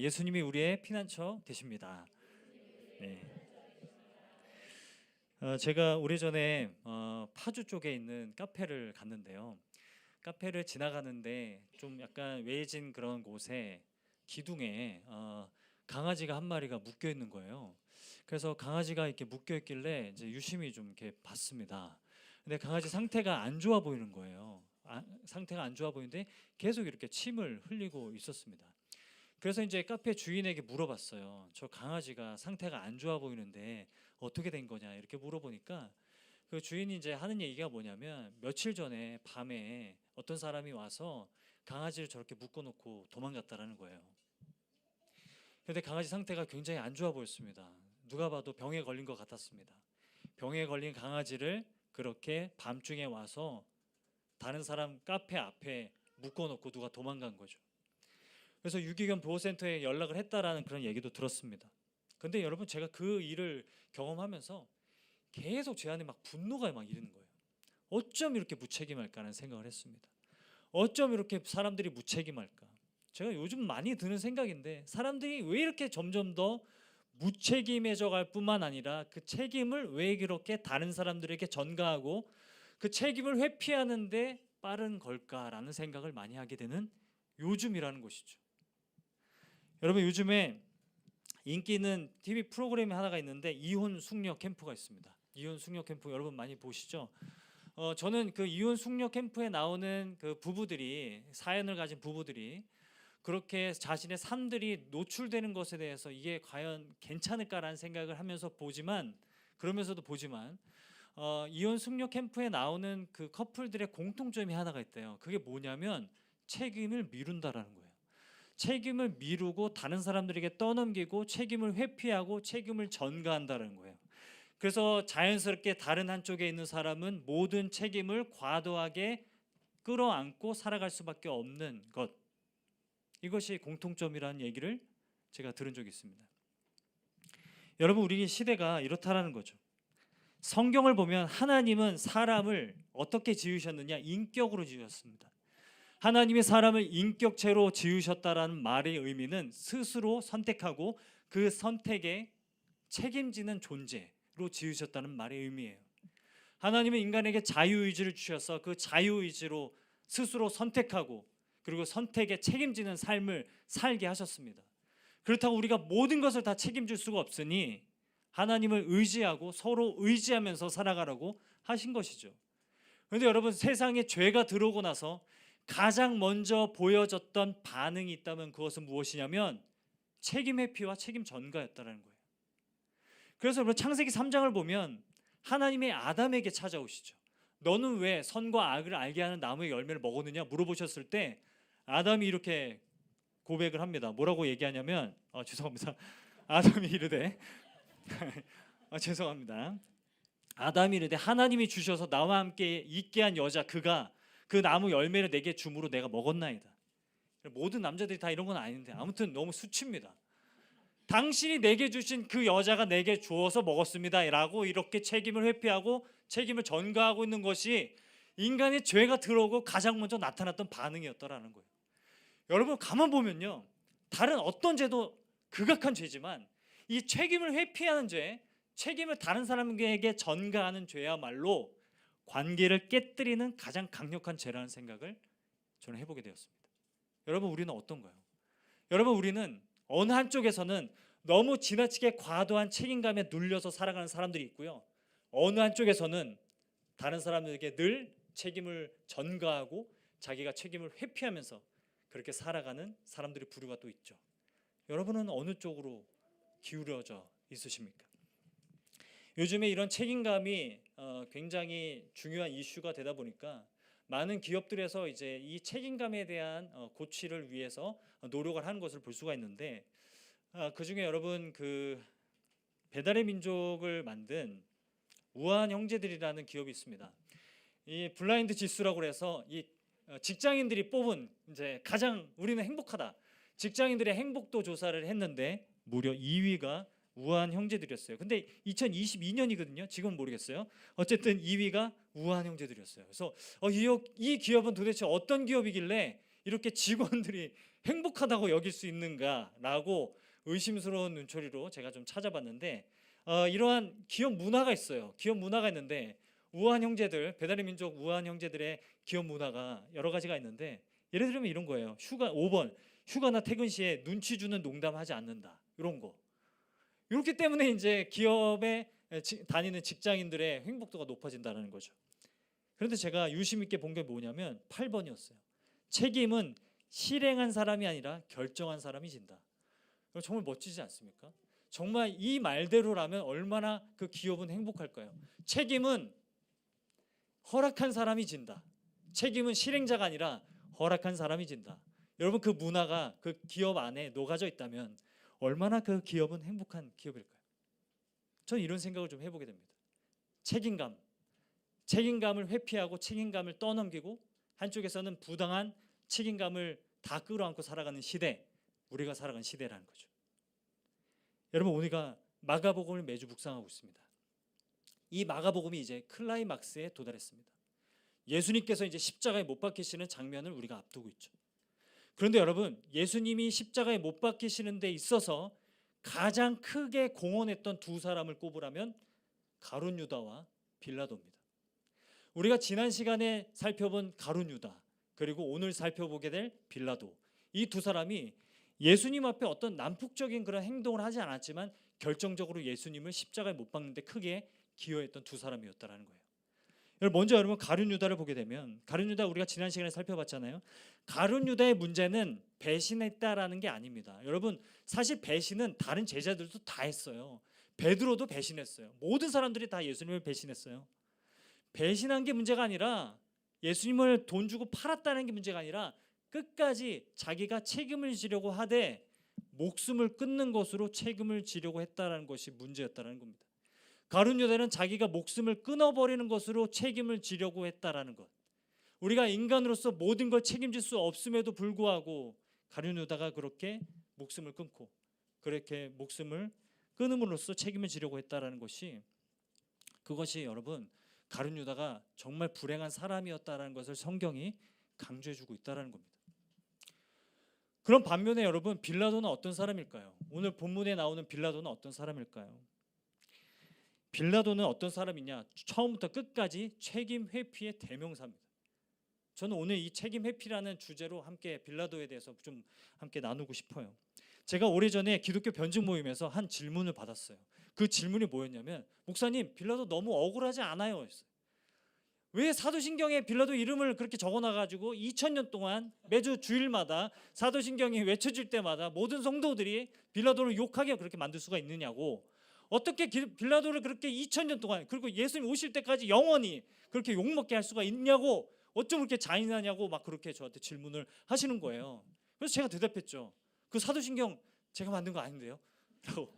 예수님이 우리의 피난처 되십니다. 네. 제가 오래전에 파주 쪽에 있는 카페를 갔는데요. 카페를 지나가는데 좀 약간 외진 그런 곳에 기둥에 강아지가 한 마리가 묶여 있는 거예요. 그래서 강아지가 이렇게 묶여 있길래 이제 유심히 좀 이렇게 봤습니다. 근데 강아지 상태가 안 좋아 보이는 거예요. 상태가 안 좋아 보이는데 계속 이렇게 침을 흘리고 있었습니다. 그래서 이제 카페 주인에게 물어봤어요. 저 강아지가 상태가 안 좋아 보이는데 어떻게 된 거냐 이렇게 물어보니까 그 주인이 이제 하는 얘기가 뭐냐면 며칠 전에 밤에 어떤 사람이 와서 강아지를 저렇게 묶어놓고 도망갔다라는 거예요. 그런데 강아지 상태가 굉장히 안 좋아 보였습니다. 누가 봐도 병에 걸린 것 같았습니다. 병에 걸린 강아지를 그렇게 밤중에 와서 다른 사람 카페 앞에 묶어놓고 누가 도망간 거죠. 그래서 유기견 보호센터에 연락을 했다라는 그런 얘기도 들었습니다. 근데 여러분, 제가 그 일을 경험하면서 계속 제 안에 막 분노가 막 이르는 거예요. 어쩜 이렇게 무책임할까라는 생각을 했습니다. 어쩜 이렇게 사람들이 무책임할까? 제가 요즘 많이 드는 생각인데, 사람들이 왜 이렇게 점점 더 무책임해져 갈 뿐만 아니라 그 책임을 왜 그렇게 다른 사람들에게 전가하고 그 책임을 회피하는데 빠른 걸까라는 생각을 많이 하게 되는 요즘이라는 것이죠. 여러분, 요즘에 인기 있는 TV 프로그램이 하나가 있는데 이혼 숙녀 캠프가 있습니다. 이혼 숙녀 캠프 여러분 많이 보시죠? 저는 그 이혼 숙녀 캠프에 나오는 그 부부들이, 사연을 가진 부부들이 그렇게 자신의 삶들이 노출되는 것에 대해서 이게 과연 괜찮을까라는 생각을 하면서 그러면서도 보지만 이혼 숙녀 캠프에 나오는 그 커플들의 공통점이 하나가 있대요. 그게 뭐냐면 책임을 미룬다라는 거예요. 책임을 미루고 다른 사람들에게 떠넘기고 책임을 회피하고 책임을 전가한다는 거예요. 그래서 자연스럽게 다른 한쪽에 있는 사람은 모든 책임을 과도하게 끌어안고 살아갈 수밖에 없는 것, 이것이 공통점이라는 얘기를 제가 들은 적이 있습니다. 여러분, 우리 시대가 이렇다라는 거죠. 성경을 보면 하나님은 사람을 어떻게 지으셨느냐? 인격으로 지으셨습니다. 하나님이 사람을 인격체로 지으셨다라는 말의 의미는 스스로 선택하고 그 선택에 책임지는 존재로 지으셨다는 말의 의미예요. 하나님은 인간에게 자유의지를 주셔서 그 자유의지로 스스로 선택하고 그리고 선택에 책임지는 삶을 살게 하셨습니다. 그렇다고 우리가 모든 것을 다 책임질 수가 없으니 하나님을 의지하고 서로 의지하면서 살아가라고 하신 것이죠. 그런데 여러분, 세상에 죄가 들어오고 나서 가장 먼저 보여졌던 반응이 있다면 그것은 무엇이냐면 책임 회피와 책임 전가였다는 거예요. 그래서 여러분, 창세기 3장을 보면 하나님이 아담에게 찾아오시죠. 너는 왜 선과 악을 알게 하는 나무의 열매를 먹었느냐 물어보셨을 때 아담이 이렇게 고백을 합니다. 뭐라고 얘기하냐면 죄송합니다. 아담이 이르되 죄송합니다. 아담이 이르되 하나님이 주셔서 나와 함께 있게 한 여자 그가 그 나무 열매를 내게 줌으로 내가 먹었나이다. 모든 남자들이 다 이런 건 아닌데 아무튼 너무 수치입니다. 당신이 내게 주신 그 여자가 내게 주어서 먹었습니다 라고 이렇게 책임을 회피하고 책임을 전가하고 있는 것이 인간의 죄가 들어오고 가장 먼저 나타났던 반응이었더라는 거예요. 여러분, 가만 보면요, 다른 어떤 죄도 극악한 죄지만 이 책임을 회피하는 죄, 책임을 다른 사람에게 전가하는 죄야말로 관계를 깨뜨리는 가장 강력한 죄라는 생각을 저는 해보게 되었습니다. 여러분, 우리는 어떤가요? 여러분, 우리는 어느 한쪽에서는 너무 지나치게 과도한 책임감에 눌려서 살아가는 사람들이 있고요, 어느 한쪽에서는 다른 사람들에게 늘 책임을 전가하고 자기가 책임을 회피하면서 그렇게 살아가는 사람들의 부류가 또 있죠. 여러분은 어느 쪽으로 기울어져 있으십니까? 요즘에 이런 책임감이 굉장히 중요한 이슈가 되다 보니까 많은 기업들에서 이제 이 책임감에 대한 고취를 위해서 노력을 하는 것을 볼 수가 있는데, 그 중에 여러분, 그 배달의 민족을 만든 우한 형제들이라는 기업이 있습니다. 이 블라인드 지수라고 해서 이 직장인들이 뽑은 이제 가장 우리는 행복하다, 직장인들의 행복도 조사를 했는데 무려 2위가 우한 형제들이었어요. 근데 2022년이거든요. 지금은 모르겠어요. 어쨌든 2위가 우한 형제들이었어요. 그래서 이 기업은 도대체 어떤 기업이길래 이렇게 직원들이 행복하다고 여길 수 있는가라고 의심스러운 눈초리로 제가 좀 찾아봤는데 이러한 기업 문화가 있어요. 기업 문화가 있는데 우한 형제들, 배달의 민족 우한 형제들의 기업 문화가 여러 가지가 있는데 예를 들면 이런 거예요. 5번 휴가나 퇴근 시에 눈치 주는 농담하지 않는다. 이런 거. 이렇기 때문에 이제 기업에 다니는 직장인들의 행복도가 높아진다는 거죠. 그런데 제가 유심 있게 본 게 뭐냐면 8번이었어요. 책임은 실행한 사람이 아니라 결정한 사람이 진다. 정말 멋지지 않습니까? 정말 이 말대로라면 얼마나 그 기업은 행복할까요? 책임은 허락한 사람이 진다. 책임은 실행자가 아니라 허락한 사람이 진다. 여러분, 그 문화가 그 기업 안에 녹아져 있다면 얼마나 그 기업은 행복한 기업일까요? 저는 이런 생각을 좀 해보게 됩니다. 책임감을 회피하고 책임감을 떠넘기고 한쪽에서는 부당한 책임감을 다 끌어안고 살아가는 시대, 우리가 살아가는 시대라는 거죠. 여러분, 우리가 마가복음을 매주 묵상하고 있습니다. 이 마가복음이 이제 클라이막스에 도달했습니다. 예수님께서 이제 십자가에 못 박히시는 장면을 우리가 앞두고 있죠. 그런데 여러분, 예수님이 십자가에 못 박히시는 데 있어서 가장 크게 공헌했던 두 사람을 꼽으라면 가룟 유다와 빌라도입니다. 우리가 지난 시간에 살펴본 가룟 유다, 그리고 오늘 살펴보게 될 빌라도, 이 두 사람이 예수님 앞에 어떤 난폭적인 그런 행동을 하지 않았지만 결정적으로 예수님을 십자가에 못 박는데 크게 기여했던 두 사람이었다라는 거예요. 먼저 여러분, 가룟 유다를 보게 되면, 가룟 유다 우리가 지난 시간에 살펴봤잖아요. 가룟 유다의 문제는 배신했다라는 게 아닙니다. 여러분, 사실 배신은 다른 제자들도 다 했어요. 베드로도 배신했어요. 모든 사람들이 다 예수님을 배신했어요. 배신한 게 문제가 아니라, 예수님을 돈 주고 팔았다는 게 문제가 아니라 끝까지 자기가 책임을 지려고 하되 목숨을 끊는 것으로 책임을 지려고 했다는 것이 문제였다는 겁니다. 가룟 유다는 자기가 목숨을 끊어버리는 것으로 책임을 지려고 했다라는 것. 우리가 인간으로서 모든 걸 책임질 수 없음에도 불구하고 가룟 유다가 그렇게 목숨을 끊고 그렇게 목숨을 끊음으로써 책임을 지려고 했다라는 것이, 그것이 여러분, 가룟 유다가 정말 불행한 사람이었다라는 것을 성경이 강조해주고 있다라는 겁니다. 그런 반면에 여러분, 빌라도는 어떤 사람일까요? 오늘 본문에 나오는 빌라도는 어떤 사람일까요? 빌라도는 어떤 사람이냐? 처음부터 끝까지 책임 회피의 대명사입니다. 저는 오늘 이 책임 회피라는 주제로 함께 빌라도에 대해서 좀 함께 나누고 싶어요. 제가 오래전에 기독교 변증 모임에서 한 질문을 받았어요. 그 질문이 뭐였냐면, 목사님, 빌라도 너무 억울하지 않아요? 왜 사도신경에 빌라도 이름을 그렇게 적어놔가지고 2000년 동안 매주 주일마다 사도신경이 외쳐질 때마다 모든 성도들이 빌라도를 욕하게 그렇게 만들 수가 있느냐고, 어떻게 빌라도를 그렇게 2000년 동안, 그리고 예수님 오실 때까지 영원히 그렇게 욕먹게 할 수가 있냐고, 어쩜 그렇게 잔인하냐고 막 그렇게 저한테 질문을 하시는 거예요. 그래서 제가 대답했죠. 그 사도신경 제가 만든 거 아닌데요? 라고.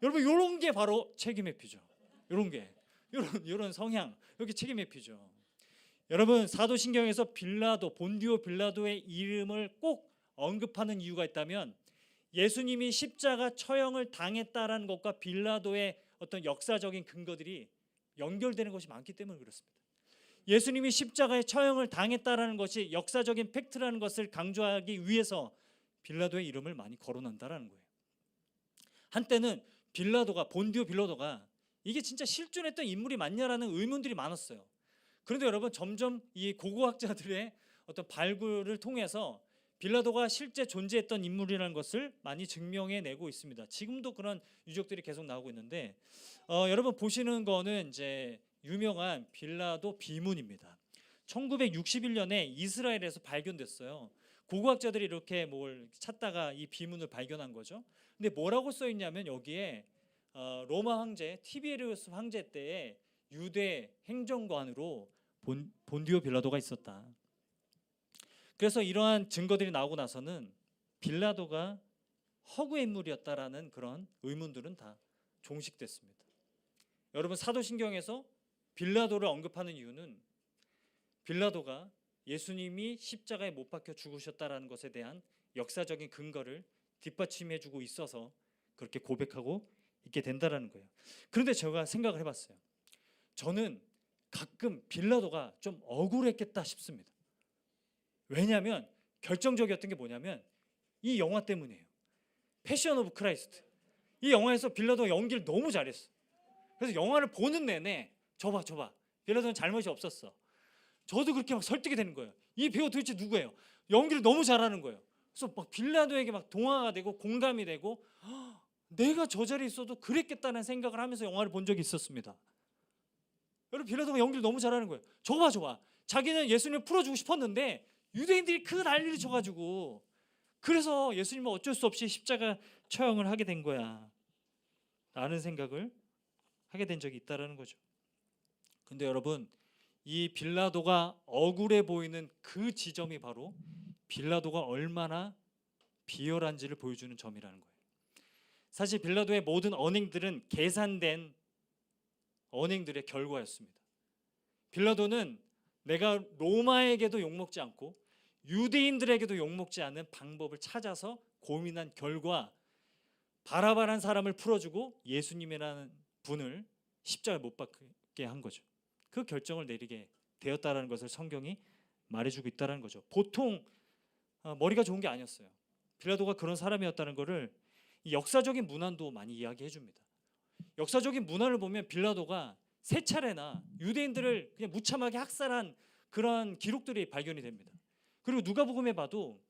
여러분, 이런 게 바로 책임 회피죠. 이런 게, 이런 성향, 여기 책임 회피죠. 여러분, 사도신경에서 빌라도, 본디오 빌라도의 이름을 꼭 언급하는 이유가 있다면, 예수님이 십자가 처형을 당했다라는 것과 빌라도의 어떤 역사적인 근거들이 연결되는 것이 많기 때문에 그렇습니다. 예수님이 십자가에 처형을 당했다라는 것이 역사적인 팩트라는 것을 강조하기 위해서 빌라도의 이름을 많이 거론한다라는 거예요. 한때는 빌라도가, 본디오 빌라도가 이게 진짜 실존했던 인물이 맞냐라는 의문들이 많았어요. 그런데 여러분, 점점 이 고고학자들의 어떤 발굴을 통해서 빌라도가 실제 존재했던 인물이라는 것을 많이 증명해내고 있습니다. 지금도 그런 유적들이 계속 나오고 있는데, 여러분 보시는 거는 이제 유명한 빌라도 비문입니다. 1961년에 이스라엘에서 발견됐어요. 고고학자들이 이렇게 뭘 찾다가 이 비문을 발견한 거죠. 근데 뭐라고 써 있냐면, 여기에 로마 황제 티베리우스 황제 때에 유대 행정관으로 본디오 빌라도가 있었다. 그래서 이러한 증거들이 나오고 나서는 빌라도가 허구의 인물이었다라는 그런 의문들은 다 종식됐습니다. 여러분, 사도신경에서 빌라도를 언급하는 이유는 빌라도가 예수님이 십자가에 못 박혀 죽으셨다라는 것에 대한 역사적인 근거를 뒷받침해주고 있어서 그렇게 고백하고 있게 된다라는 거예요. 그런데 제가 생각을 해봤어요. 저는 가끔 빌라도가 좀 억울했겠다 싶습니다. 왜냐하면 결정적이었던 게 뭐냐면, 이 영화 때문이에요. 패션 오브 크라이스트. 이 영화에서 빌라도가 연기를 너무 잘했어. 그래서 영화를 보는 내내 저봐 빌라도는 잘못이 없었어. 저도 그렇게 막 설득이 되는 거예요. 이 배우 도대체 누구예요? 연기를 너무 잘하는 거예요. 그래서 막 빌라도에게 막 동화가 되고 공감이 되고 내가 저 자리에 있어도 그랬겠다는 생각을 하면서 영화를 본 적이 있었습니다. 여러분, 빌라도가 연기를 너무 잘하는 거예요. 저봐 자기는 예수님을 풀어주고 싶었는데 유대인들이 그 난리를 쳐가지고 그래서 예수님은 어쩔 수 없이 십자가 처형을 하게 된 거야 라는 생각을 하게 된 적이 있다는 거죠. 근데 여러분, 이 빌라도가 억울해 보이는 그 지점이 바로 빌라도가 얼마나 비열한지를 보여주는 점이라는 거예요. 사실 빌라도의 모든 언행들은 계산된 언행들의 결과였습니다. 빌라도는 내가 로마에게도 욕먹지 않고 유대인들에게도 욕먹지 않는 방법을 찾아서 고민한 결과 바라바라는 사람을 풀어주고 예수님이라는 분을 십자가에 못 박게 한 거죠. 그 결정을 내리게 되었다는 것을 성경이 말해주고 있다는 거죠. 보통 머리가 좋은 게 아니었어요. 빌라도가 그런 사람이었다는 것을 역사적인 문헌도 많이 이야기해 줍니다. 역사적인 문헌을 보면 빌라도가 세 차례나 유대인들을 그냥 무참하게 학살한 그런 기록들이 발견이 됩니다. 그리고 누가복음에 봐도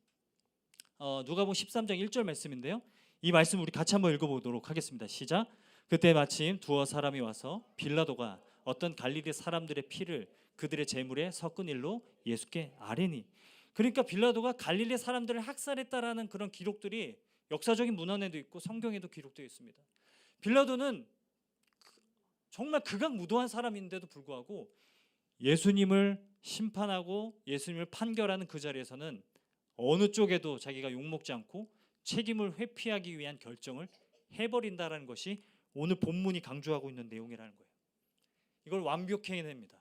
누가복음 13장 1절 말씀인데요. 이 말씀 우리 같이 한번 읽어보도록 하겠습니다. 시작. 그때 마침 두어 사람이 와서 빌라도가 어떤 갈릴리 사람들의 피를 그들의 제물에 섞은 일로 예수께 아뢰니. 그러니까 빌라도가 갈릴리 사람들을 학살했다라는 그런 기록들이 역사적인 문헌에도 있고 성경에도 기록되어 있습니다. 빌라도는 정말 극악무도한 사람인데도 불구하고 예수님을 심판하고 예수님을 판결하는 그 자리에서는 어느 쪽에도 자기가 욕먹지 않고 책임을 회피하기 위한 결정을 해버린다는 것이 오늘 본문이 강조하고 있는 내용이라는 거예요. 이걸 완벽히 해냅니다.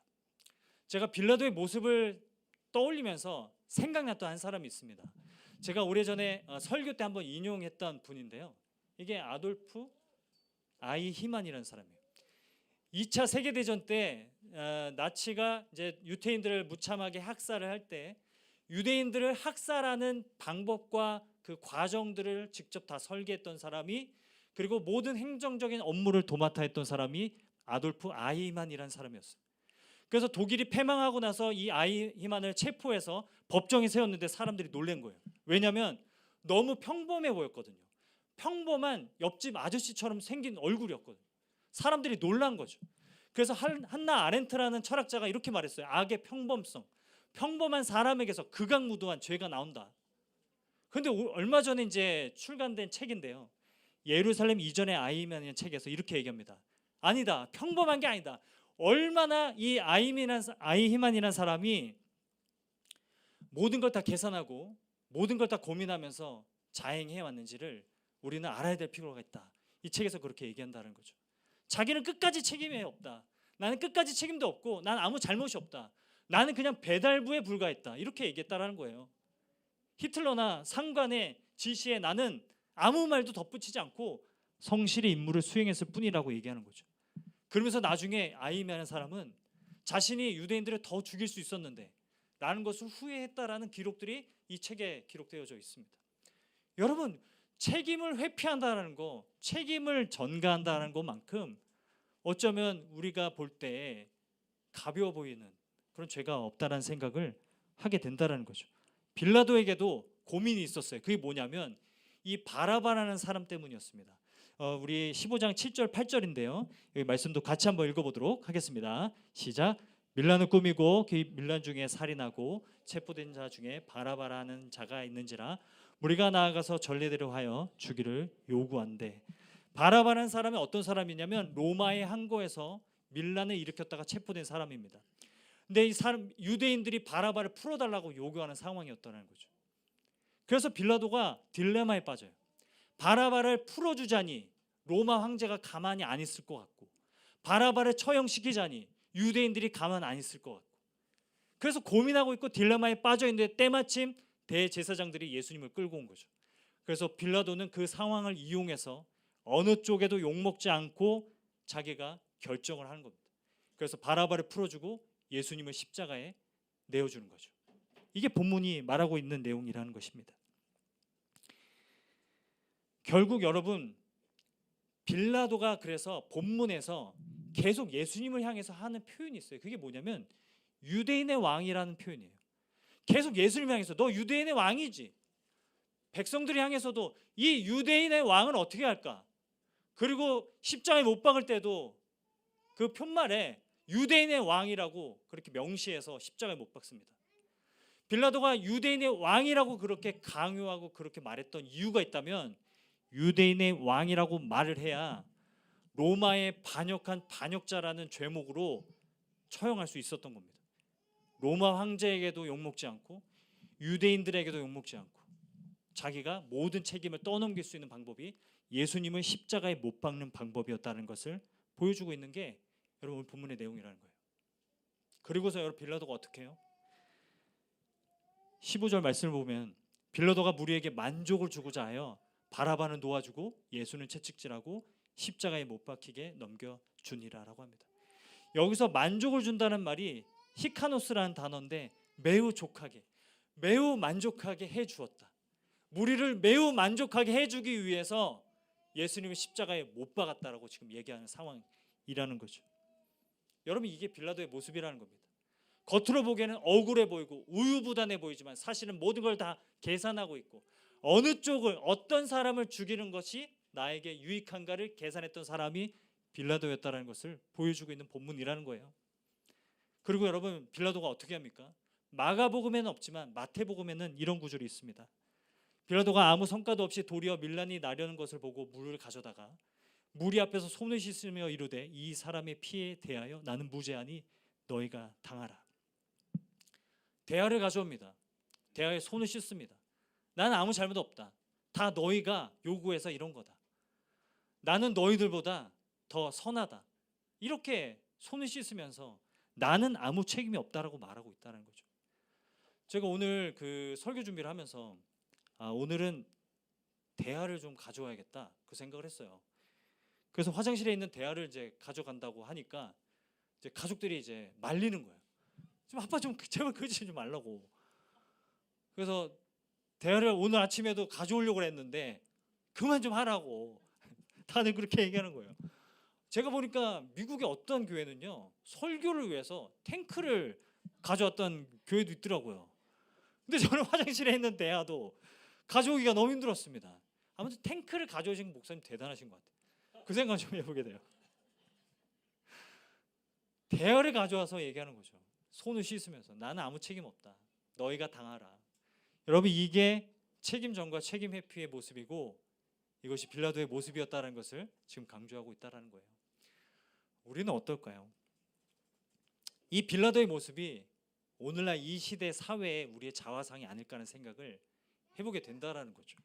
제가 빌라도의 모습을 떠올리면서 생각났던 한 사람이 있습니다. 제가 오래전에 설교 때 한번 인용했던 분인데요. 이게 아돌프 아이히만이라는 사람이에요. 2차 세계대전 때 나치가 이제 유대인들을 무참하게 학살을 할 때 유대인들을 학살하는 방법과 그 과정들을 직접 다 설계했던 사람이, 그리고 모든 행정적인 업무를 도맡아 했던 사람이 아돌프 아이히만이라는 사람이었어요. 그래서 독일이 패망하고 나서 이 아이히만을 체포해서 법정에 세웠는데 사람들이 놀란 거예요. 왜냐하면 너무 평범해 보였거든요. 평범한 옆집 아저씨처럼 생긴 얼굴이었거든요. 사람들이 놀란 거죠. 그래서 한나 아렌트라는 철학자가 이렇게 말했어요. 악의 평범성, 평범한 사람에게서 극악무도한 죄가 나온다. 그런데 얼마 전에 이제 출간된 책인데요. 예루살렘 이전의 아이히만이라는 책에서 이렇게 얘기합니다. 아니다, 평범한 게 아니다. 얼마나 이 아이히만이라는 사람이 모든 걸 다 계산하고 모든 걸 다 고민하면서 자행해 왔는지를 우리는 알아야 될 필요가 있다. 이 책에서 그렇게 얘기한다는 거죠. 자기는 끝까지 책임이 없다. 나는 끝까지 책임도 없고 난 아무 잘못이 없다. 나는 그냥 배달부에 불과했다. 이렇게 얘기했다라는 거예요. 히틀러나 상관의 지시에 나는 아무 말도 덧붙이지 않고 성실히 임무를 수행했을 뿐이라고 얘기하는 거죠. 그러면서 나중에 아이히만이라는 사람은 자신이 유대인들을 더 죽일 수 있었는데 라는 것을 후회했다라는 기록들이 이 책에 기록되어져 있습니다. 여러분, 책임을 회피한다는 거, 책임을 전가한다는 것만큼 어쩌면 우리가 볼 때 가벼워 보이는 그런 죄가 없다는 생각을 하게 된다는 거죠. 빌라도에게도 고민이 있었어요. 그게 뭐냐면 이 바라바라는 사람 때문이었습니다. 우리 15장 7절 8절인데요. 여기 말씀도 같이 한번 읽어보도록 하겠습니다. 시작. 밀란을 꾸미고 그 밀란 중에 살인하고 체포된 자 중에 바라바라는 자가 있는지라 무리가 나아가서 전례대로 하여 주기를 요구한대. 바라바라는 사람이 어떤 사람이냐면 로마의 항거에서 밀란을 일으켰다가 체포된 사람입니다. 근데 이 사람 유대인들이 바라바를 풀어달라고 요구하는 상황이었다는 거죠. 그래서 빌라도가 딜레마에 빠져요. 바라바를 풀어주자니 로마 황제가 가만히 안 있을 것 같고, 바라바를 처형시키자니 유대인들이 가만 안 있을 것 같고, 그래서 고민하고 있고 딜레마에 빠져 있는데 때마침 대제사장들이 예수님을 끌고 온 거죠. 그래서 빌라도는 그 상황을 이용해서 어느 쪽에도 욕먹지 않고 자기가 결정을 하는 겁니다. 그래서 바라바를 풀어주고 예수님을 십자가에 내어주는 거죠. 이게 본문이 말하고 있는 내용이라는 것입니다. 결국 여러분 빌라도가 그래서 본문에서 계속 예수님을 향해서 하는 표현이 있어요. 그게 뭐냐면 유대인의 왕이라는 표현이에요. 계속 예수님을 향해서 너 유대인의 왕이지. 백성들이 향해서도 이 유대인의 왕은 어떻게 할까? 그리고 십자가에 못 박을 때도 그 푯말에 유대인의 왕이라고 그렇게 명시해서 십자가에 못 박습니다. 빌라도가 유대인의 왕이라고 그렇게 강요하고 그렇게 말했던 이유가 있다면 유대인의 왕이라고 말을 해야 로마에 반역한 반역자라는 죄목으로 처형할 수 있었던 겁니다. 로마 황제에게도 욕먹지 않고 유대인들에게도 욕먹지 않고 자기가 모든 책임을 떠넘길 수 있는 방법이 예수님을 십자가에 못 박는 방법이었다는 것을 보여주고 있는 게 여러분 본문의 내용이라는 거예요. 그리고서 여러분 빌라도가 어떻게 해요? 15절 말씀을 보면 빌라도가 무리에게 만족을 주고자 하여 바라바는 놓아주고 예수는 채찍질하고 십자가에 못 박히게 넘겨주니라라고 합니다. 여기서 만족을 준다는 말이 히카노스라는 단어인데 매우 족하게, 매우 만족하게 해주었다. 무리를 매우 만족하게 해주기 위해서 예수님을 십자가에 못 박았다라고 지금 얘기하는 상황이라는 거죠. 여러분 이게 빌라도의 모습이라는 겁니다. 겉으로 보기에는 억울해 보이고 우유부단해 보이지만 사실은 모든 걸 다 계산하고 있고 어느 쪽을 어떤 사람을 죽이는 것이 나에게 유익한가를 계산했던 사람이 빌라도였다는 것을 보여주고 있는 본문이라는 거예요. 그리고 여러분 빌라도가 어떻게 합니까? 마가복음에는 없지만 마태복음에는 이런 구절이 있습니다. 빌라도가 아무 성과도 없이 도리어 밀란이 나려는 것을 보고 물을 가져다가 무리 앞에서 손을 씻으며 이르되 이 사람의 피에 대하여 나는 무죄하니 너희가 당하라. 대야를 가져옵니다. 대야에 손을 씻습니다. 나는 아무 잘못 없다. 다 너희가 요구해서 이런 거다. 나는 너희들보다 더 선하다. 이렇게 손을 씻으면서 나는 아무 책임이 없다라고 말하고 있다는 거죠. 제가 오늘 그 설교 준비를 하면서 오늘은 대야를 좀 가져와야겠다 그 생각을 했어요. 그래서 화장실에 있는 대야를 이제 가져간다고 하니까 이제 가족들이 이제 말리는 거예요. 좀 아빠 좀 제발 그러지 좀 말라고. 그래서 대야를 오늘 아침에도 가져오려고 했는데 그만 좀 하라고 다들 그렇게 얘기하는 거예요. 제가 보니까 미국의 어떤 교회는요 설교를 위해서 탱크를 가져왔던 교회도 있더라고요. 근데 저는 화장실에 있는 대야도 가져오기가 너무 힘들었습니다. 아무튼 탱크를 가져오신 목사님 대단하신 것 같아요. 그 생각 좀 해보게 돼요. 대야를 가져와서 얘기하는 거죠. 손을 씻으면서 나는 아무 책임 없다. 너희가 당하라. 여러분 이게 책임전과 책임 회피의 모습이고 이것이 빌라도의 모습이었다는 것을 지금 강조하고 있다는 거예요. 우리는 어떨까요? 이 빌라도의 모습이 오늘날 이 시대 사회에 우리의 자화상이 아닐까 하는 생각을 해보게 된다라는 거죠.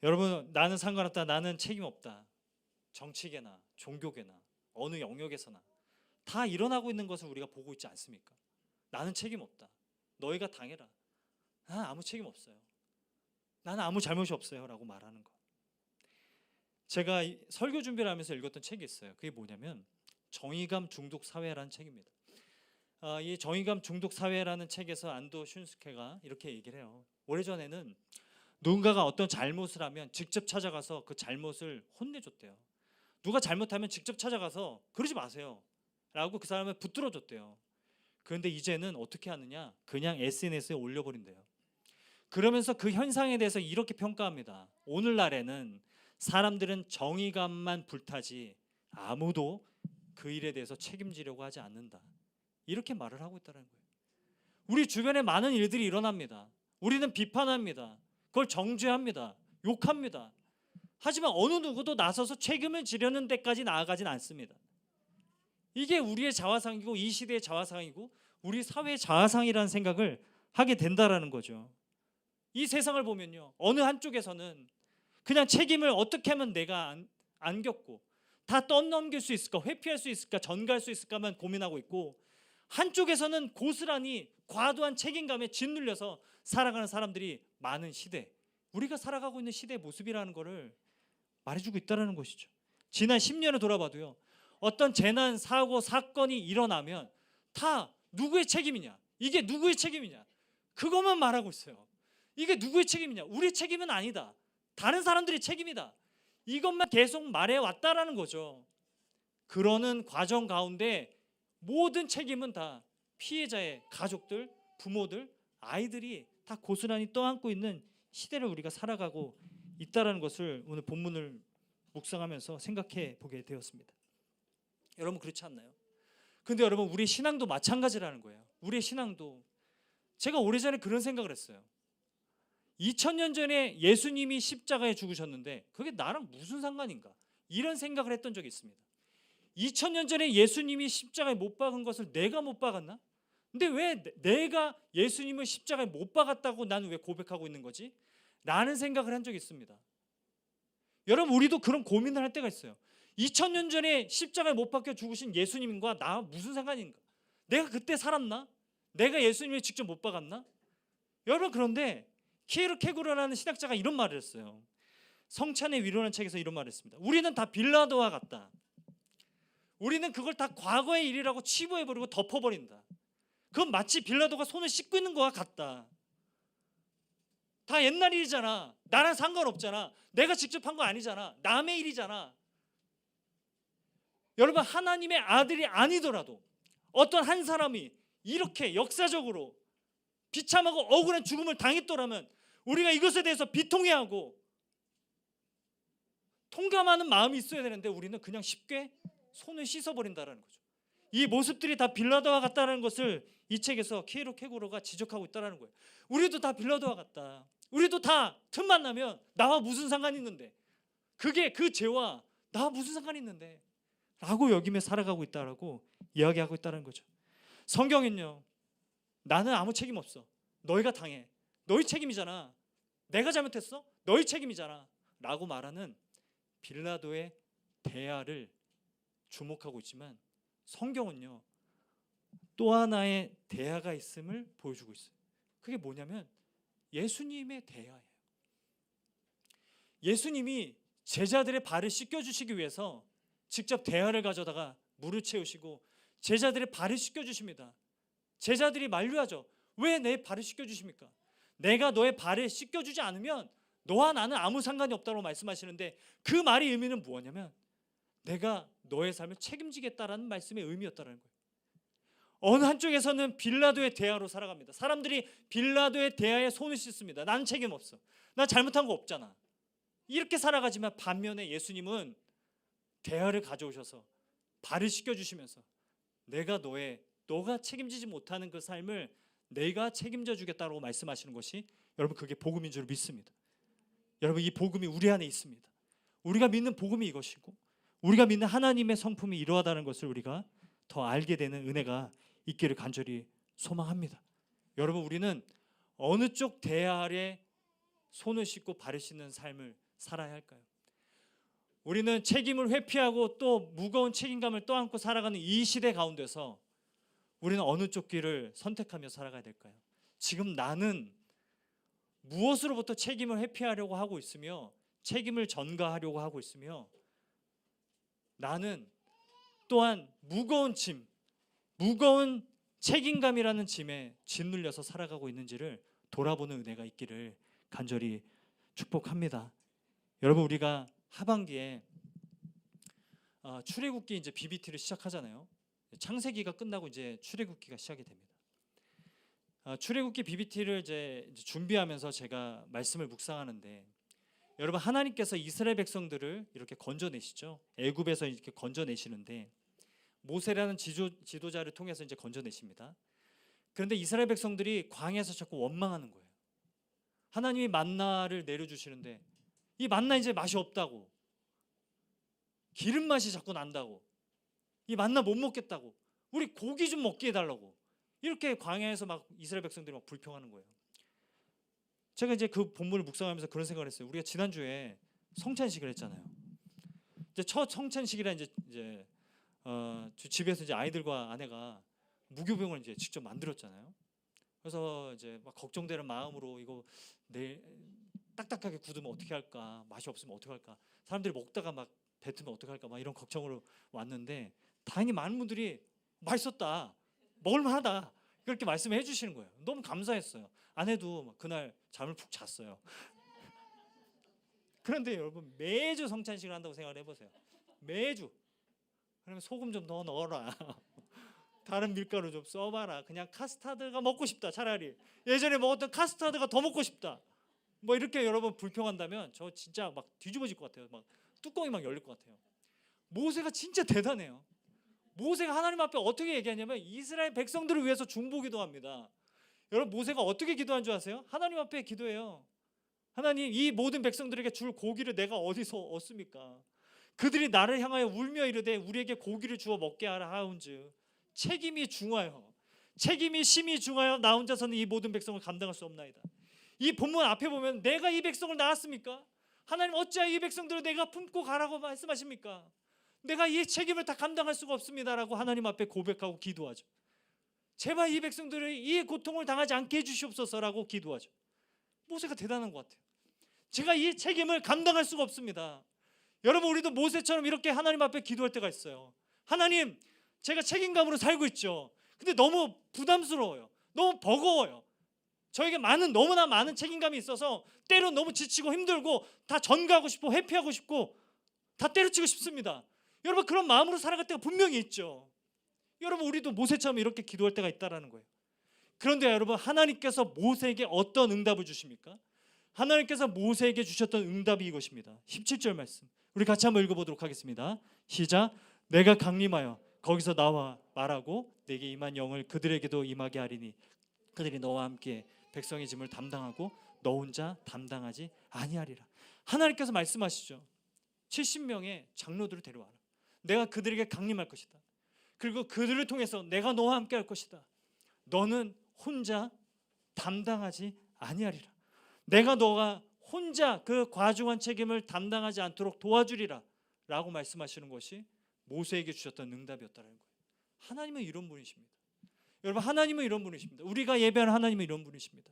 여러분 나는 상관없다. 나는 책임 없다. 정치계나 종교계나 어느 영역에서나 다 일어나고 있는 것을 우리가 보고 있지 않습니까? 나는 책임 없다. 너희가 당해라. 나는 아무 책임 없어요. 나는 아무 잘못이 없어요 라고 말하는 거. 제가 설교 준비를 하면서 읽었던 책이 있어요. 그게 뭐냐면 정의감 중독 사회라는 책입니다. 이 정의감 중독 사회라는 책에서 안도 슌스케가 이렇게 얘기를 해요. 오래전에는 누군가가 어떤 잘못을 하면 직접 찾아가서 그 잘못을 혼내줬대요. 누가 잘못하면 직접 찾아가서 그러지 마세요 라고 그 사람을 붙들어줬대요. 그런데 이제는 어떻게 하느냐? 그냥 SNS에 올려버린대요. 그러면서 그 현상에 대해서 이렇게 평가합니다. 오늘날에는 사람들은 정의감만 불타지 아무도 그 일에 대해서 책임지려고 하지 않는다. 이렇게 말을 하고 있다는 거예요. 우리 주변에 많은 일들이 일어납니다. 우리는 비판합니다. 그걸 정죄합니다. 욕합니다. 하지만 어느 누구도 나서서 책임을 지려는 데까지 나아가진 않습니다. 이게 우리의 자화상이고 이 시대의 자화상이고 우리 사회의 자화상이라는 생각을 하게 된다라는 거죠. 이 세상을 보면요, 어느 한쪽에서는 그냥 책임을 어떻게 하면 내가 안 겪고 다 떠넘길 수 있을까, 회피할 수 있을까, 전가할 수 있을까만 고민하고 있고, 한쪽에서는 고스란히 과도한 책임감에 짓눌려서 살아가는 사람들이 많은 시대, 우리가 살아가고 있는 시대의 모습이라는 것을 말해주고 있다는 것이죠. 지난 10년을 돌아봐도요, 어떤 재난, 사고, 사건이 일어나면 다 누구의 책임이냐, 이게 누구의 책임이냐, 그것만 말하고 있어요. 이게 누구의 책임이냐, 우리 책임은 아니다. 다른 사람들이 책임이다. 이것만 계속 말해왔다라는 거죠. 그러는 과정 가운데 모든 책임은 다 피해자의 가족들, 부모들, 아이들이 다 고스란히 떠안고 있는 시대를 우리가 살아가고 있다라는 것을 오늘 본문을 묵상하면서 생각해 보게 되었습니다. 여러분 그렇지 않나요? 근데 여러분 우리 신앙도 마찬가지라는 거예요. 우리의 신앙도 제가 오래전에 그런 생각을 했어요. 2000년 전에 예수님이 십자가에 죽으셨는데 그게 나랑 무슨 상관인가? 이런 생각을 했던 적이 있습니다. 2000년 전에 예수님이 십자가에 못 박은 것을 내가 못 박았나? 근데 왜 내가 예수님을 십자가에 못 박았다고 나는 왜 고백하고 있는 거지? 라는 생각을 한 적이 있습니다. 여러분 우리도 그런 고민을 할 때가 있어요. 2000년 전에 십자가에 못 박혀 죽으신 예수님과 나 무슨 상관인가? 내가 그때 살았나? 내가 예수님을 직접 못 박았나? 여러분 그런데 키에르케고르라는 신학자가 이런 말을 했어요. 성찬의 위로라는 책에서 이런 말을 했습니다. 우리는 다 빌라도와 같다. 우리는 그걸 다 과거의 일이라고 치부해버리고 덮어버린다. 그건 마치 빌라도가 손을 씻고 있는 거와 같다. 다 옛날 일이잖아. 나랑 상관없잖아. 내가 직접 한 거 아니잖아. 남의 일이잖아. 여러분 하나님의 아들이 아니더라도 어떤 한 사람이 이렇게 역사적으로 비참하고 억울한 죽음을 당했더라면 우리가 이것에 대해서 비통해하고 통감하는 마음이 있어야 되는데 우리는 그냥 쉽게 손을 씻어버린다는 거죠. 이 모습들이 다 빌라도와 같다는 것을 이 책에서 키에르케고르가 지적하고 있다는 거예요. 우리도 다 빌라도와 같다. 우리도 다 틈만 나면 나와 무슨 상관이 있는데, 그게 그 죄와 나와 무슨 상관이 있는데 라고 여기며 살아가고 있다라고 이야기하고 있다는 거죠. 성경은요, 나는 아무 책임 없어. 너희가 당해. 너희 책임이잖아. 내가 잘못했어? 너희 책임이잖아. 라고 말하는 빌라도의 대화를 주목하고 있지만 성경은요, 또 하나의 대화가 있음을 보여주고 있어요. 그게 뭐냐면 예수님의 대화예요. 예수님이 제자들의 발을 씻겨주시기 위해서 직접 대화를 가져다가 물을 채우시고 제자들의 발을 씻겨주십니다. 제자들이 만류하죠. 왜 내 발을 씻겨주십니까? 내가 너의 발을 씻겨주지 않으면 너와 나는 아무 상관이 없다고 말씀하시는데, 그 말의 의미는 무엇이냐면 내가 너의 삶을 책임지겠다라는 말씀의 의미였다는 거예요. 어느 한쪽에서는 빌라도의 대화로 살아갑니다. 사람들이 빌라도의 대화에 손을 씻습니다. 나는 책임 없어. 나 잘못한 거 없잖아. 이렇게 살아가지만 반면에 예수님은 대화를 가져오셔서 발을 씻겨주시면서 너가 책임지지 못하는 그 삶을 내가 책임져 주겠다고 말씀하시는 것이, 여러분 그게 복음인 줄 믿습니다. 여러분 이 복음이 우리 안에 있습니다. 우리가 믿는 복음이 이것이고 우리가 믿는 하나님의 성품이 이러하다는 것을 우리가 더 알게 되는 은혜가 있기를 간절히 소망합니다. 여러분 우리는 어느 쪽 대야 아래 손을 씻고 발을 씻는 삶을 살아야 할까요? 우리는 책임을 회피하고 또 무거운 책임감을 떠안고 살아가는 이 시대 가운데서 우리는 어느 쪽 길을 선택하며 살아가야 될까요? 지금 나는 무엇으로부터 책임을 회피하려고 하고 있으며 책임을 전가하려고 하고 있으며, 나는 또한 무거운 책임감이라는 짐에 짓눌려서 살아가고 있는지를 돌아보는 은혜가 있기를 간절히 축복합니다. 여러분 우리가 하반기에 출애굽기 이제 BBT를 시작하잖아요. 창세기가 끝나고 이제 출애굽기가 시작이 됩니다. 출애굽기 BBT를 이제 준비하면서 제가 말씀을 묵상하는데, 여러분 하나님께서 이스라엘 백성들을 이렇게 건져내시죠. 애굽에서 이렇게 건져내시는데 모세라는 지도자를 통해서 이제 건져내십니다. 그런데 이스라엘 백성들이 광야에서 자꾸 원망하는 거예요. 하나님이 만나를 내려주시는데 이 만나 이제 맛이 없다고, 기름 맛이 자꾸 난다고, 이 만나 못 먹겠다고, 우리 고기 좀 먹게 해달라고, 이렇게 광야에서 막 이스라엘 백성들이 막 불평하는 거예요. 제가 이제 그 본문을 묵상하면서 그런 생각을 했어요. 우리가 지난주에 성찬식을 했잖아요. 이제 첫 성찬식이라 이제 집에서 이제 아이들과 아내가 무교병을 이제 직접 만들었잖아요. 그래서 이제 막 걱정되는 마음으로 이거 내일 딱딱하게 굳으면 어떻게 할까, 맛이 없으면 어떻게 할까, 사람들이 먹다가 막 뱉으면 어떻게 할까, 막 이런 걱정으로 왔는데 다행히 많은 분들이 맛있었다, 먹을만하다, 그렇게 말씀해 주시는 거예요. 너무 감사했어요. 아내도 그날 잠을 푹 잤어요. 그런데 여러분 매주 성찬식을 한다고 생각을 해보세요. 매주. 그러면 소금 좀 더 넣어라. 다른 밀가루 좀 써봐라. 그냥 카스타드가 먹고 싶다. 차라리 예전에 먹었던 카스타드가 더 먹고 싶다. 뭐 이렇게 여러분 불평한다면 저 진짜 막 뒤집어질 것 같아요. 막 뚜껑이 막 열릴 것 같아요. 모세가 진짜 대단해요. 모세가 하나님 앞에 어떻게 얘기하냐면 이스라엘 백성들을 위해서 중보기도 합니다. 여러분 모세가 어떻게 기도한 줄 아세요? 하나님 앞에 기도해요. 하나님, 이 모든 백성들에게 줄 고기를 내가 어디서 얻습니까? 그들이 나를 향하여 울며 이르되 우리에게 고기를 주어 먹게 하라 하온즉 책임이 중하여 책임이 심히 중하여 나 혼자서는 이 모든 백성을 감당할 수 없나이다. 이 본문 앞에 보면 내가 이 백성을 낳았습니까? 하나님 어찌하여 이 백성들을 내가 품고 가라고 말씀하십니까? 내가 이 책임을 다 감당할 수가 없습니다라고 하나님 앞에 고백하고 기도하죠. 제발 이 백성들이 이 고통을 당하지 않게 해주시옵소서라고 기도하죠. 모세가 대단한 것 같아요. 제가 이 책임을 감당할 수가 없습니다. 여러분 우리도 모세처럼 이렇게 하나님 앞에 기도할 때가 있어요. 하나님, 제가 책임감으로 살고 있죠. 근데 너무 부담스러워요. 너무 버거워요. 저에게 너무나 많은 책임감이 있어서 때로 너무 지치고 힘들고 다 전가하고 싶고 회피하고 싶고 다 때려치고 싶습니다. 여러분 그런 마음으로 살아갈 때가 분명히 있죠. 여러분 우리도 모세처럼 이렇게 기도할 때가 있다라는 거예요. 그런데 여러분 하나님께서 모세에게 어떤 응답을 주십니까? 하나님께서 모세에게 주셨던 응답이 이것입니다. 17절 말씀 우리 같이 한번 읽어보도록 하겠습니다. 시작. 내가 강림하여 거기서 나와 말하고 내게 임한 영을 그들에게도 임하게 하리니 그들이 너와 함께 백성의 짐을 담당하고 너 혼자 담당하지 아니하리라. 하나님께서 말씀하시죠. 70명의 장로들을 데려와라. 내가 그들에게 강림할 것이다. 그리고 그들을 통해서 내가 너와 함께 할 것이다. 너는 혼자 담당하지 아니하리라. 내가 너가 혼자 그 과중한 책임을 담당하지 않도록 도와주리라 라고 말씀하시는 것이 모세에게 주셨던 응답이었다는 거예요. 하나님은 이런 분이십니다. 여러분 하나님은 이런 분이십니다. 우리가 예배하는 하나님은 이런 분이십니다.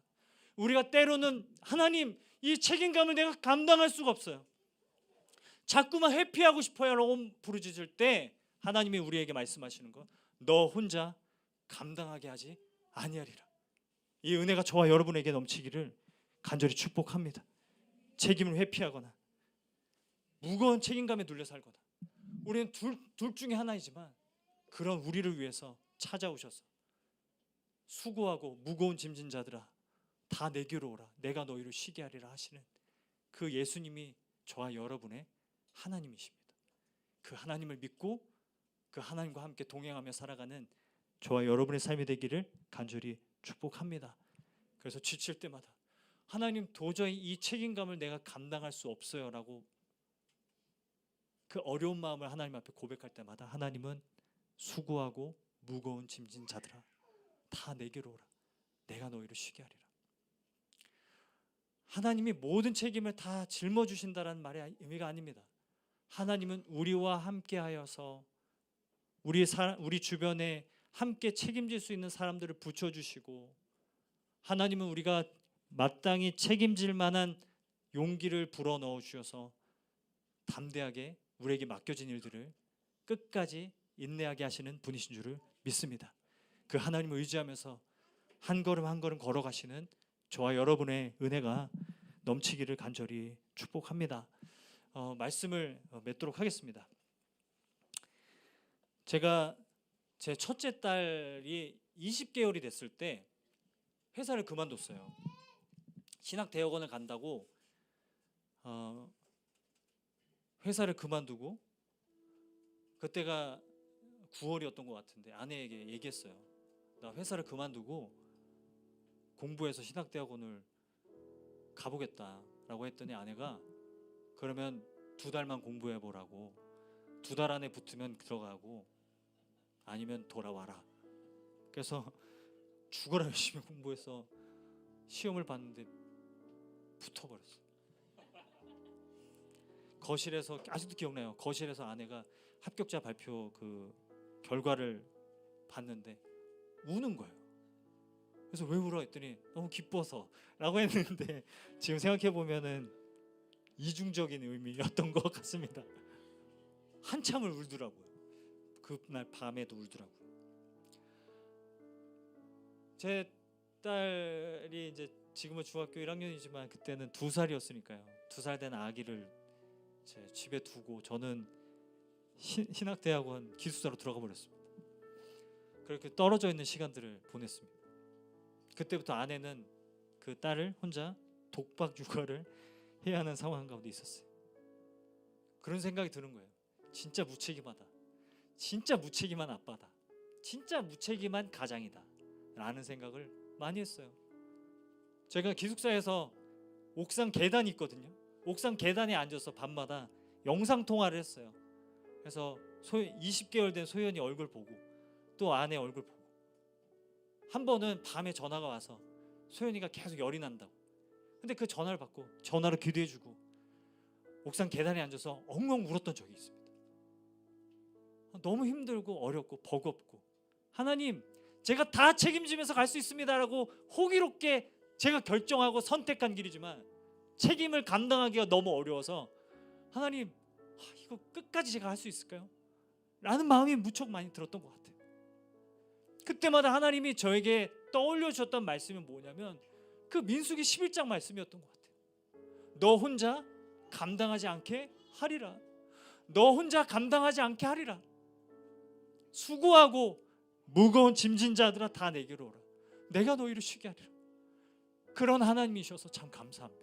우리가 때로는 하나님 이 책임감을 내가 감당할 수가 없어요. 자꾸만 회피하고 싶어요 라고 부르짖을 때 하나님이 우리에게 말씀하시는 거 너 혼자 감당하게 하지 아니하리라. 이 은혜가 저와 여러분에게 넘치기를 간절히 축복합니다. 책임을 회피하거나 무거운 책임감에 눌려 살거나 우리는 둘 중에 하나이지만 그런 우리를 위해서 찾아오셔서 수고하고 무거운 짐진 자들아 다 내게로 오라 내가 너희를 쉬게 하리라 하시는 그 예수님이 저와 여러분의 하나님이십니다. 그 하나님을 믿고 그 하나님과 함께 동행하며 살아가는 저와 여러분의 삶이 되기를 간절히 축복합니다. 그래서 지칠 때마다 하나님 도저히 이 책임감을 내가 감당할 수 없어요 라고 그 어려운 마음을 하나님 앞에 고백할 때마다 하나님은 수고하고 무거운 짐진 자들아 다 내게로 오라 내가 너희를 쉬게 하리라. 하나님이 모든 책임을 다 짊어주신다는 말의 의미가 아닙니다. 하나님은 우리와 함께하여서 우리 주변에 함께 책임질 수 있는 사람들을 붙여주시고 하나님은 우리가 마땅히 책임질 만한 용기를 불어넣어 주셔서 담대하게 우리에게 맡겨진 일들을 끝까지 인내하게 하시는 분이신 줄을 믿습니다. 그 하나님을 의지하면서 한 걸음 한 걸음 걸어가시는 저와 여러분의 은혜가 넘치기를 간절히 축복합니다. 말씀을 맺도록 하겠습니다. 제가 제 첫째 딸이 20개월이 됐을 때 회사를 그만뒀어요. 신학대학원을 간다고 회사를 그만두고 그때가 9월이었던 것 같은데 아내에게 얘기했어요. 나 회사를 그만두고 공부해서 신학대학원을 가보겠다라고 했더니 아내가 그러면 2달만 공부해보라고 2달 안에 붙으면 들어가고 아니면 돌아와라. 그래서 죽어라 열심히 공부해서 시험을 봤는데 붙어버렸어요. 거실에서 아직도 기억나요. 거실에서 아내가 합격자 발표 그 결과를 봤는데 우는 거예요. 그래서 왜 울어 했더니 너무 기뻐서 라고 했는데 지금 생각해 보면은 이중적인 의미였던 것 같습니다. 한참을 울더라고요. 그날 밤에도 울더라고요. 제 딸이 이제 지금은 중학교 1학년이지만 그때는 2살이었으니까요. 2살 된 아기를 제 집에 두고 저는 신학대학원 기숙사로 들어가 버렸습니다. 그렇게 떨어져 있는 시간들을 보냈습니다. 그때부터 아내는 그 딸을 혼자 독박 육아를 해야 하는 상황 가운데 있었어요. 그런 생각이 드는 거예요. 진짜 무책임하다. 진짜 무책임한 아빠다. 진짜 무책임한 가장이다 라는 생각을 많이 했어요. 제가 기숙사에서 옥상 계단이 있거든요. 옥상 계단에 앉아서 밤마다 영상통화를 했어요. 그래서 20개월 된 소연이 얼굴 보고 또 아내 얼굴 보고, 한 번은 밤에 전화가 와서 소연이가 계속 열이 난다고. 근데 그 전화를 받고 전화로 기도해주고 옥상 계단에 앉아서 엉엉 울었던 적이 있습니다. 너무 힘들고 어렵고 버겁고, 하나님 제가 다 책임지면서 갈 수 있습니다라고 호기롭게 제가 결정하고 선택한 길이지만 책임을 감당하기가 너무 어려워서 하나님 이거 끝까지 제가 할 수 있을까요? 라는 마음이 무척 많이 들었던 것 같아요. 그때마다 하나님이 저에게 떠올려 주셨던 말씀이 뭐냐면 그 민수기 11장 말씀이었던 것 같아요. 너 혼자 감당하지 않게 하리라. 너 혼자 감당하지 않게 하리라. 수고하고 무거운 짐진 자들아 다 내게로 오라. 내가 너희를 쉬게 하리라. 그런 하나님이셔서 참 감사합니다.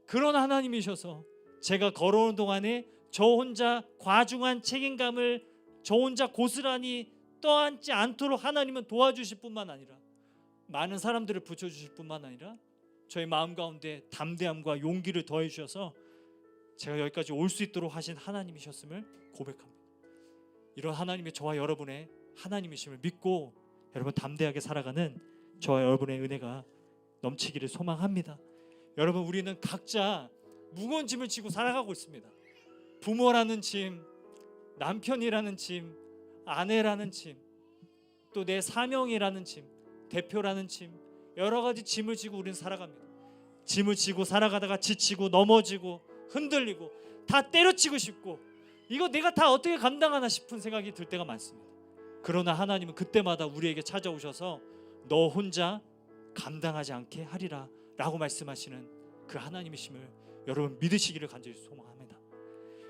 그런 하나님이셔서 제가 걸어오는 동안에 저 혼자 과중한 책임감을 저 혼자 고스란히 떠안지 않도록 하나님은 도와주실 뿐만 아니라 많은 사람들을 붙여주실 뿐만 아니라 저희 마음 가운데 담대함과 용기를 더해 주셔서 제가 여기까지 올 수 있도록 하신 하나님이셨음을 고백합니다. 이런 하나님의 저와 여러분의 하나님이심을 믿고 여러분 담대하게 살아가는 저와 여러분의 은혜가 넘치기를 소망합니다. 여러분, 우리는 각자 무거운 짐을 지고 살아가고 있습니다. 부모라는 짐, 남편이라는 짐, 아내라는 짐, 또 내 사명이라는 짐, 대표라는 짐, 여러 가지 짐을 지고 우리는 살아갑니다. 짐을 지고 살아가다가 지치고 넘어지고 흔들리고 다 때려치고 싶고 이거 내가 다 어떻게 감당하나 싶은 생각이 들 때가 많습니다. 그러나 하나님은 그때마다 우리에게 찾아오셔서 너 혼자 감당하지 않게 하리라 라고 말씀하시는 그 하나님이심을 여러분 믿으시기를 간절히 소망합니다.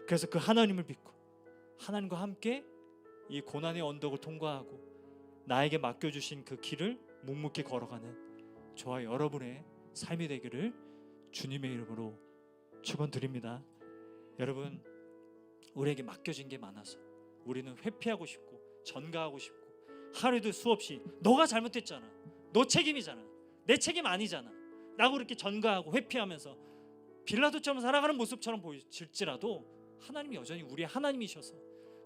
그래서 그 하나님을 믿고 하나님과 함께 이 고난의 언덕을 통과하고 나에게 맡겨주신 그 길을 묵묵히 걸어가는 저와 여러분의 삶이 되기를 주님의 이름으로 축원드립니다. 여러분, 우리에게 맡겨진 게 많아서 우리는 회피하고 싶고 전가하고 싶고 하루에도 수없이 너가 잘못했잖아, 너 책임이잖아, 내 책임 아니잖아 라고 이렇게 전가하고 회피하면서 빌라도처럼 살아가는 모습처럼 보일지라도 하나님이 여전히 우리의 하나님이셔서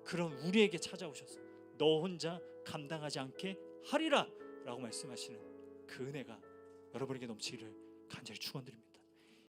그런 우리에게 찾아오셔서 너 혼자 감당하지 않게 하리라 라고 말씀하시는 그 은혜가 여러분에게 넘치기를 간절히 축원드립니다.